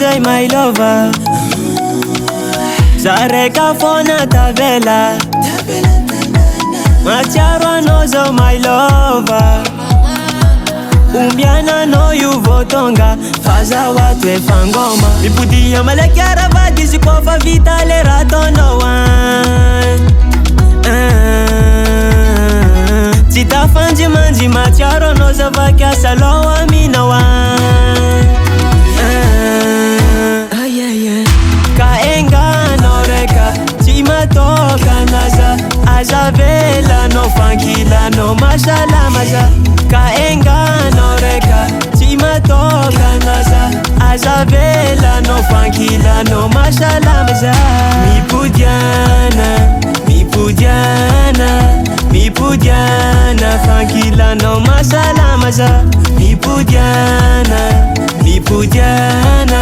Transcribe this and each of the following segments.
zay my lover. Zareka fona tavela machiaro anao zao my lover. Umbiana no yu votonga faza watu efangoma. Mipudia maleki aravadi zikofa vita le ratono wan. Zita fanji manji machiaro no zavakia salowa mina wan. Kaenga no reka chima toka naza. Azavela no fankila no mashala maza. Kaenga no reka chima toka naza. Azavela no fankila no mashala maza. Mipudiana, mipudiana, mipudiana, fankila no mashala maza. Mipudiana, mipudiana,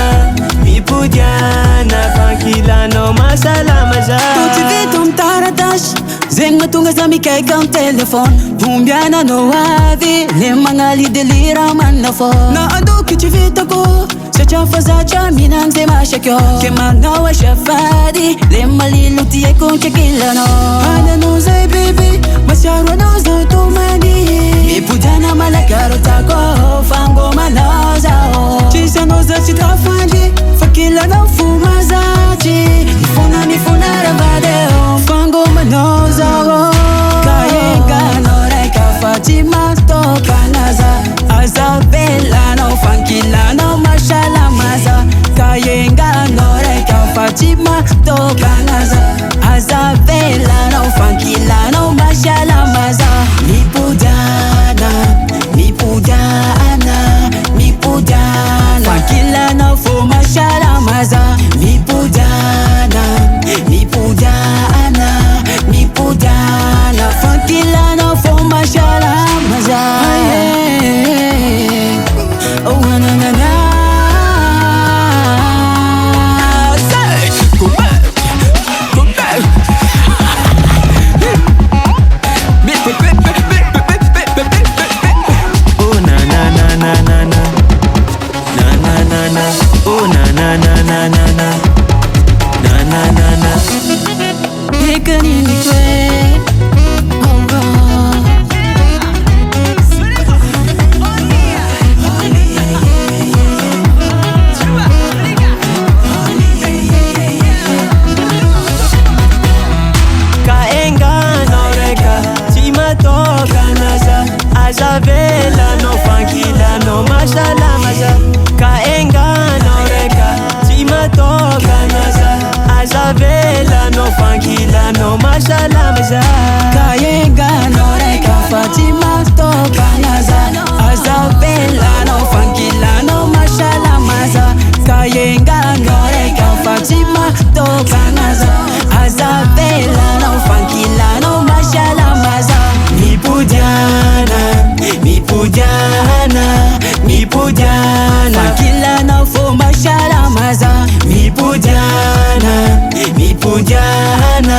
mipudiana, fankila no mashala maza. Tu vis ton taratash zeng matunga sa mikay kang telefon. Humbiana no avi le mga lidilira man na phone. Na ando kichivita ko sa chafa za chaminang se mashakyo. Kema nawa shafadi le maliluti ay kung chakila no. Ana no say baby masyaro no sa tumani. Ipudana malakaro tako fango manaza o. Chisa no za sitafandi fakila no fumazaji. Nifuna ravade o fango manaza o. Kaenga no reka Fatima toka naza. Azavela no fankila no mashala maza. Kaenga no reka Fatima toka naza. Azavela no fankila no mashala maza. Mipudiana, mipudiana, mipudiana, fankila no fu mashala maza. Mipudiana, mipudiana, mipudiana, fankila no fu mashala maza. Oh na na na. Azavela no fankila no mashala maza. Kaenga no reka chima toka naza. Azavela no fankila no mashala maza. Kaenga no reka Fatima toka naza. Azavela no fankila no mashala maza. Kaenga no reka Fatima toka naza. Azavela no fankila no mashala maza. Mipudiana, mipudiana, mipudiana, fankila no fu mashala maza. mipudiana, mipudiana,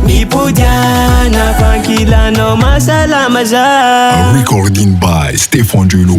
mipudiana, fankila no mashala maza. Recording by Stefan Juno.